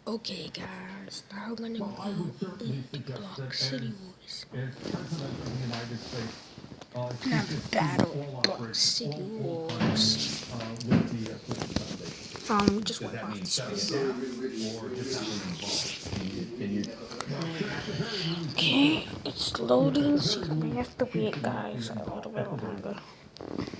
Okay, guys, now we're gonna Well, I would go certainly into suggest Block that City Wars. as President of the United States, And he I'm should battle see all Block City operations, all Wars. with the Clinton Foundation. Just Does wipe that off mean the shutting screen. it down or just having them involved? Can you at the very least, Okay, it's loading, so at you the may very have to least, wait, should not be guys, a little involved. bit At the very longer. least.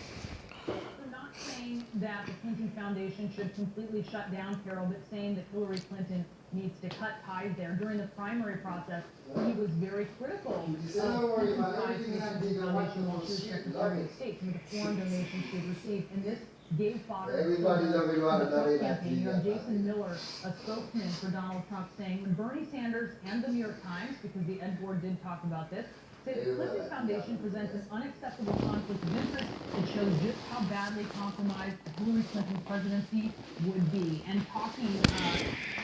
They're not saying that the Clinton Foundation should completely shut down Carroll, but saying that Hillary Clinton needs to cut ties there. During the primary process, he was very critical of Clinton's ties to the Clinton Foundation while she was Secretary of State, some of the foreign donations she had received, and this gave fodder to the Trump campaign. You have Jason Miller, a spokesman for Donald Trump, saying when Bernie Sanders and the New York Times, because the Ed Board did talk about this, say the Clinton Foundation presents an unacceptable conflict of interest that shows just how badly compromised Hillary Clinton's presidency would be. And talking,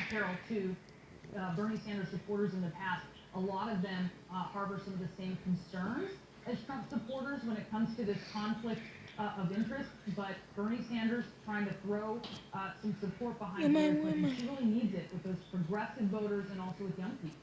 Carol, to Bernie Sanders supporters in the past, a lot of them harbor some of the same concerns as Trump supporters when it comes to this conflict of interest, but Bernie Sanders trying to throw some support behind Hillary Clinton. She really needs it with those progressive voters and also with young people.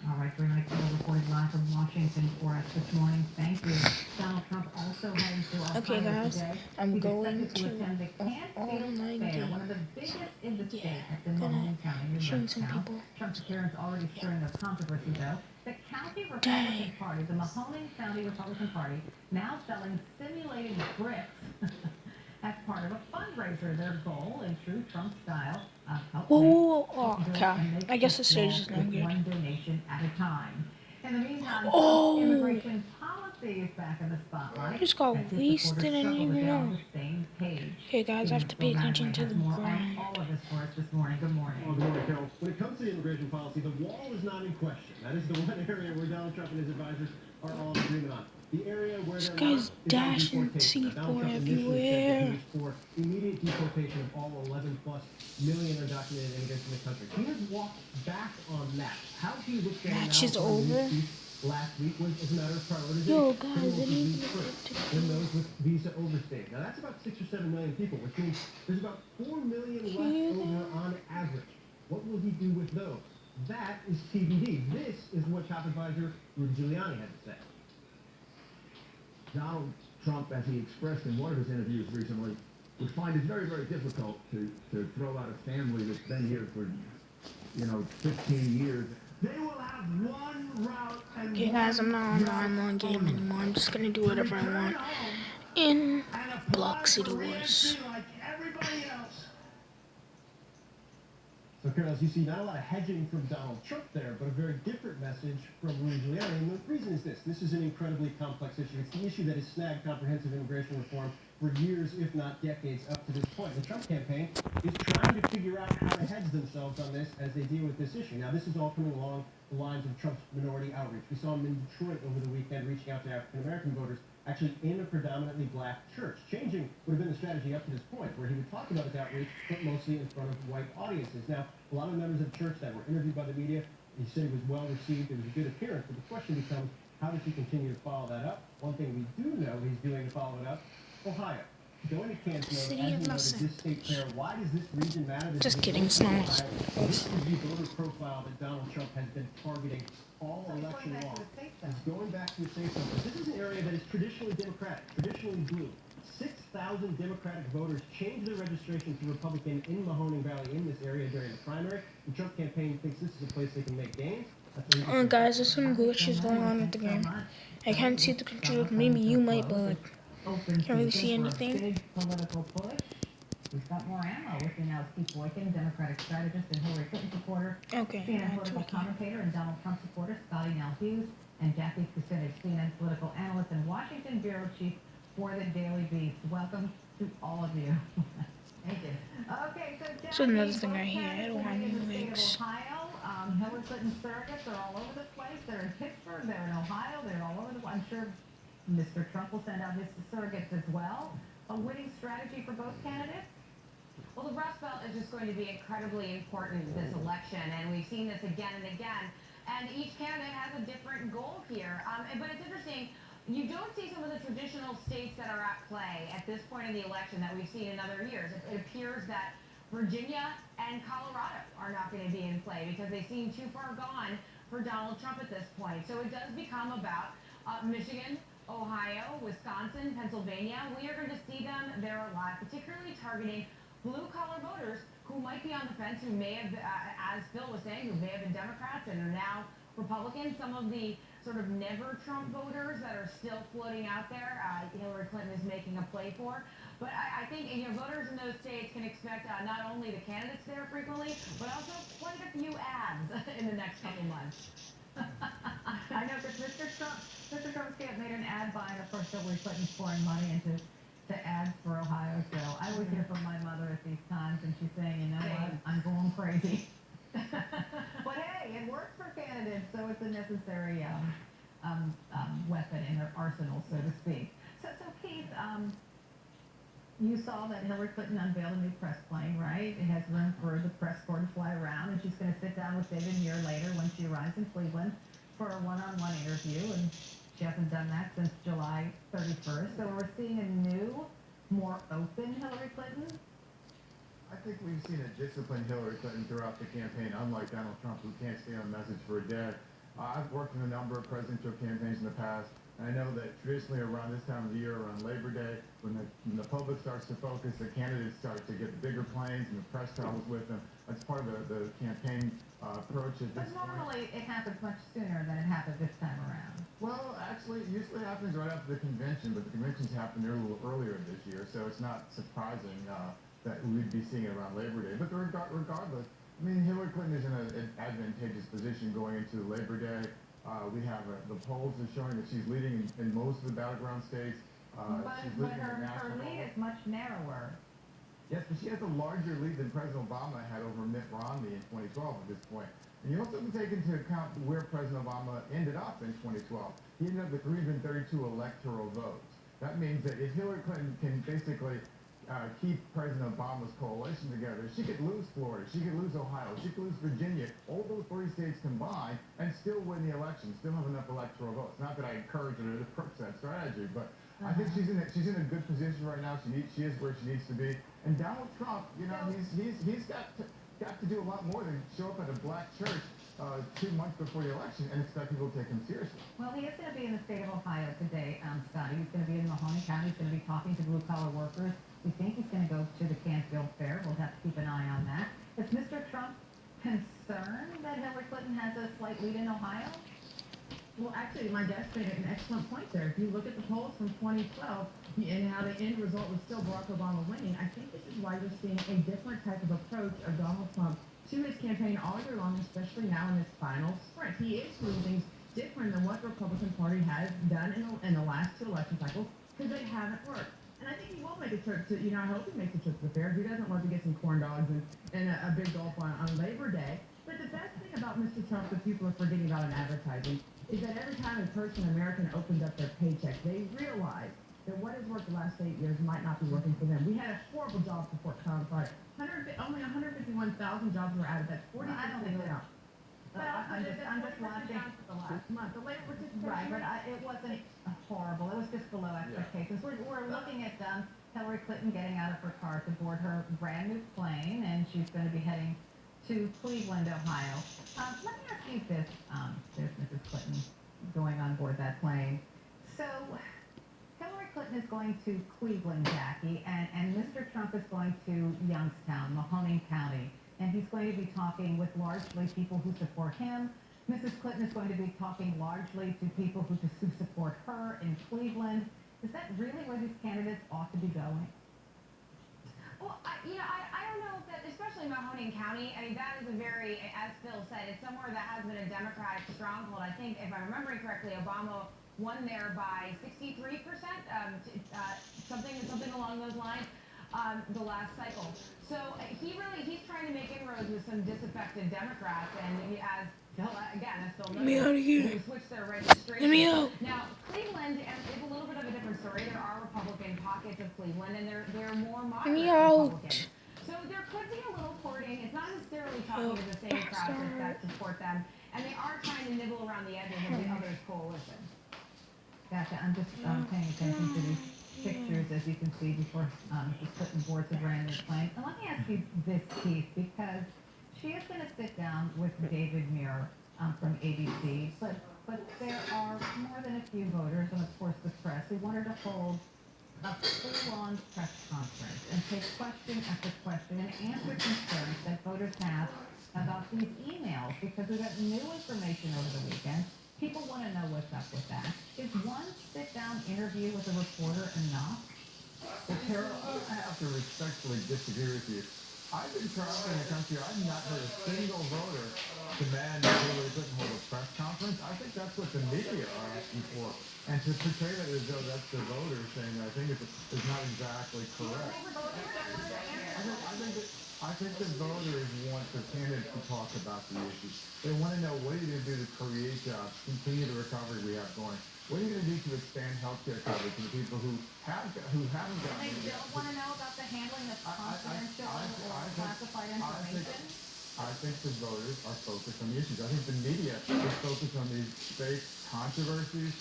All right, Revnge reporting live from Washington for us this morning. Thank you. Donald Trump also heading to Ohio Okay, guys, today. I'm He's going expected to attend the Canfield Fair, one of the biggest in the state. That's in Mahone County, New show some York. people. Trump's appearance already stirring the controversy, though. The county Republican Party, the Mahone County Republican Party, now selling simulated bricks as part of a fundraiser. Their goal, in true Trump style, Whoa, okay. I guess the stage is not good. one donation at a time. In the meantime, immigration policy is back in the spotlight. Just got wasted and didn't even know. Okay, guys, I have to pay attention to the ground. All of this for us this morning. Good morning. Well, good morning, Carol. When it comes to the immigration policy, the wall is not in question. That is the one area where Donald Trump and his advisors are all in agreement on. The area where This they're guy's not dashing is on deportation. Donald C4 Trump initially said that everywhere. he was for immediate deportation of all 11 plus million undocumented immigrants in the country. He has walked back on that. How he looked at Match is it now over. last week was as a matter of prioritization. Yo, guys, I Criminals need with to visas get first, to then those with visa overstay. Now that's about 6 or 7 million people, which means there's about 4 million left over on average. What will he do with those? That is TBD. This is what top advisor Rudy Giuliani had to say. Donald Trump, as he expressed in one of his interviews recently, would find it very, very difficult to throw out a family that's been here for, 15 years. They will have one route and Okay, guys, I'm not on the online game anymore. I'm just gonna do whatever I want in Block City Wars. like everybody else. So, Carol, as you see, not a lot of hedging from Donald Trump there, but a very different message from Rudy Giuliani. And the reason is this. This is an incredibly complex issue. It's the issue that has snagged comprehensive immigration reform for years, if not decades, up to this point. The Trump campaign is trying to figure out how to hedge themselves on this as they deal with this issue. Now, this is all coming along the lines of Trump's minority outreach. We saw him in Detroit over the weekend reaching out to African-American voters, actually in a predominantly black church. Changing would have been the strategy up to this point, where he would talk about his outreach, but mostly in front of white audiences. Now, a lot of members of the church that were interviewed by the media, he said he was well received, it was a good appearance, but the question becomes, how does he continue to follow that up? One thing we do know he's doing to follow it up, Ohio. Going to Kansas, as you noted, this state fair, why does this region matter? Just kidding, it's not. This is the voter profile that Donald Trump has been targeting all election long. He's going back to the safe zone. This is an area that is traditionally Democratic, traditionally blue. 6,000 Democratic voters changed their registration to Republican in Mahoning Valley in this area during the primary. The Trump campaign thinks this is a place they can make gains. Oh, guys, there's some glitches going on with the game. I can't see the controls. Maybe you might, but can't really see anything. Big political push. We've got more ammo with me now. Steve Boykin, Democratic strategist and Hillary Clinton supporter. Okay, CNN political commentator and Donald Trump supporter Scotty Nell Hughes, and Jackie Kucinich, CNN political analyst and Washington bureau chief for the Daily Beast. Welcome to all of you. Thank you. Okay, so Jackie, So another thing I hear, I don't have any legs. Ohio, Hillary Clinton surrogates are all over the place. They're in Pittsburgh, they're in Ohio, they're all over the place. I'm sure Mr. Trump will send out his surrogates as well. A winning strategy for both candidates? Well, the Rust Belt is just going to be incredibly important this election, and we've seen this again and again. And each candidate has a different goal here. But it's interesting, you don't see some of the traditional states that are at play at this point in the election that we've seen in other years. It appears that Virginia and Colorado are not going to be in play because they seem too far gone for Donald Trump at this point. So it does become about Michigan, Ohio, Wisconsin, Pennsylvania. We are going to see them there a lot, particularly targeting blue-collar voters who might be on the fence, who may have, as Phil was saying, who may have been Democrats and are now Republicans. Some of the sort of never Trump voters that are still floating out there, Hillary Clinton is making a play for. But I think voters in those states can expect not only the candidates there frequently, but also quite a few ads in the next couple months. I know because Mr. Trump's camp made an ad buying, of course, Hillary Clinton's pouring money into ads for Ohio. So I always hear from my mother at these times, and she's saying, you know what, I'm going crazy. But hey, it works for candidates, so it's a necessary weapon in their arsenal, so to speak. So Keith, you saw that Hillary Clinton unveiled a new press plane, right? It has room for the press corps to fly around, and she's going to sit down with David Muir later when she arrives in Cleveland for a one-on-one interview, and she hasn't done that since July 31st. So we're seeing a new, more open Hillary Clinton. I think we've seen a disciplined Hillary Clinton throughout the campaign, unlike Donald Trump, who can't stay on message for a day. I've worked in a number of presidential campaigns in the past, and I know that traditionally around this time of the year, around Labor Day, when the public starts to focus, the candidates start to get the bigger planes and the press travels with them. That's part of the campaign approach at this But point. normally it happens much sooner than it happened this time around. Well, actually, it usually happens right after the convention, but the convention's happened a little earlier this year, so it's not surprising that we'd be seeing it around Labor Day. But regardless, I mean, Hillary Clinton is in an advantageous position going into Labor Day. We have the polls are showing that she's leading in most of the battleground states. She's But leading the her national lead polls. is much narrower. Yes, but she has a larger lead than President Obama had over Mitt Romney in 2012 at this point. And you also have to take into account where President Obama ended up in 2012. He ended up with 332 electoral votes. That means that if Hillary Clinton can basically keep President Obama's coalition together, she could lose Florida, she could lose Ohio, she could lose Virginia, all those 3 states combined, and still win the election, still have enough electoral votes. Not that I encourage her to approach that strategy, but I think she's in a good position right now. She is where she needs to be. And Donald Trump, he's got to do a lot more than show up at a black church 2 months before the election and expect people to take him seriously. Well, he is going to be in the state of Ohio today, Scotty. He's going to be in Mahoney County. He's going to be talking to blue-collar workers. We think he's going to go to the Canfield Fair. We'll have to keep an eye on that. Is Mr. Trump concerned that Hillary Clinton has a slight lead in Ohio? Well, actually, my guest made an excellent point there. If you look at the polls from 2012 and how the end result was still Barack Obama winning, I think this is why you're seeing a different type of approach of Donald Trump to his campaign all year long, especially now in this final sprint. He is doing things different than what the Republican Party has done in the last 2 election cycles because they haven't worked. And I think he will make a trip to, I hope he makes a trip to the fair. Who doesn't want to get some corn dogs and a big gulp on Labor Day? But the best thing about Mr. Trump that people are forgetting about in advertising is that every time a person, American, opens up their paycheck, they realize that what has worked the last 8 years might not be working for them. We had a horrible job report come out. Only 151,000 jobs were added. That's 40% down. I'm just watching the last month. The labor was just right, but it wasn't horrible. It was just below expectations. We're looking at Hillary Clinton getting out of her car to board her brand new plane, and she's going to be heading to Cleveland, Ohio. Let me ask you this. There's Mrs. Clinton going on board that plane. So Hillary Clinton is going to Cleveland, Jackie, and Mr. Trump is going to Youngstown, Mahoney County. And he's going to be talking with largely people who support him. Mrs. Clinton is going to be talking largely to people who support her in Cleveland. Is that really where these candidates ought to be going? Well, I don't know if that, especially Mahoney County, I mean, that is a very, as Phil said, it's somewhere that has been a Democratic stronghold. I think, if I'm remembering correctly, Obama won there by 63%, something along those lines. The last cycle. So he's trying to make inroads with some disaffected Democrats, and as Phil noted, they switched their registration. Now, Cleveland is a little bit of a different story. There are Republican pockets of Cleveland, and they're more moderate Republicans. So there could be a little hoarding. It's not necessarily talking to the same crowds that support them, and they are trying to nibble around the edges of the other's coalition. Gotcha. I'm just paying attention to these pictures, as you can see, before just putting boards of brand new plane. And let me ask you this, Keith, because she is going to sit down with David Muir from ABC, but there are more than a few voters, and of course the press, who want her to hold a full-on press conference and take question after question and answer concerns that voters have about these emails, because we got new information over the weekend. People want to know what's up with that. Is one sit-down interview with a reporter enough? Well, Carol, I have to respectfully disagree with you. I've been traveling the country. I've not heard a single voter demand that Hillary Clinton hold a press conference. I think that's what the media are asking for. And to portray that as though that's the voters saying that, I think it's not exactly correct. I think the voters want the candidates to talk about the issues. They want to know, what are you going to do to create jobs, continue the recovery we have going? What are you going to do to expand healthcare coverage to the people who haven't gotten They it yet? still want to know about the handling of confidential or classified information. I think the voters are focused on the issues. I think the media is focused on these fake controversies.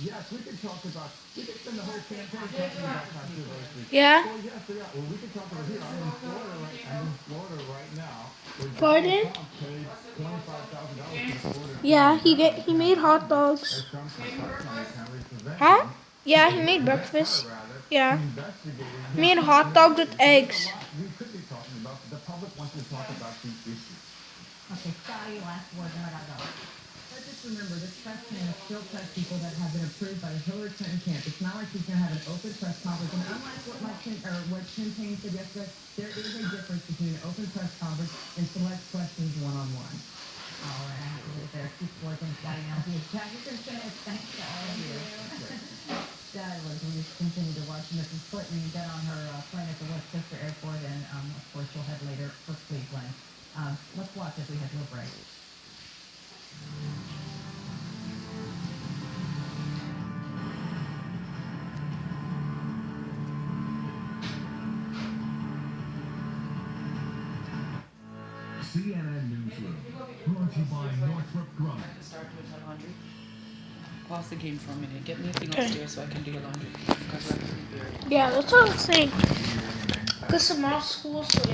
Yes, we could spend the whole campaign talking about controversies. Yeah? Well, yes, yeah. Well, we could talk about here. I'm in Florida right now. Where Pardon? Donald Trump paid $25,000 to Florida. Yeah, he made hot dogs. Huh? Yeah, he made breakfast. Yeah. He made hot dogs with eggs. We could be talking about, the public wants to talk about these issues. Okay, Scotty, last word, then I gotta go. But just remember, this press can still press people that have been approved by the Hillary Clinton camp. It's not like she's going to have an open press conference. And unlike what Tim Kaine said yesterday, there is a difference between an open press conference and select questions one-on-one. All right, I have to leave there. Keep working, Scotty. Now, you can finish. Thanks to all of you. Fabulous. We just continue to watch Mrs. Clinton get on her plane at the Westchester Airport, and of course, she'll head later for Cleveland. Let's watch as we head to a break. CNN Newsroom, brought to you by Northrop Grumman. Start with the laundry. Pause the game for a minute. Get me a thing Okay. upstairs so I can do your laundry. Because I'm really buried. Yeah, that's what I was saying. Because tomorrow's school, so yeah.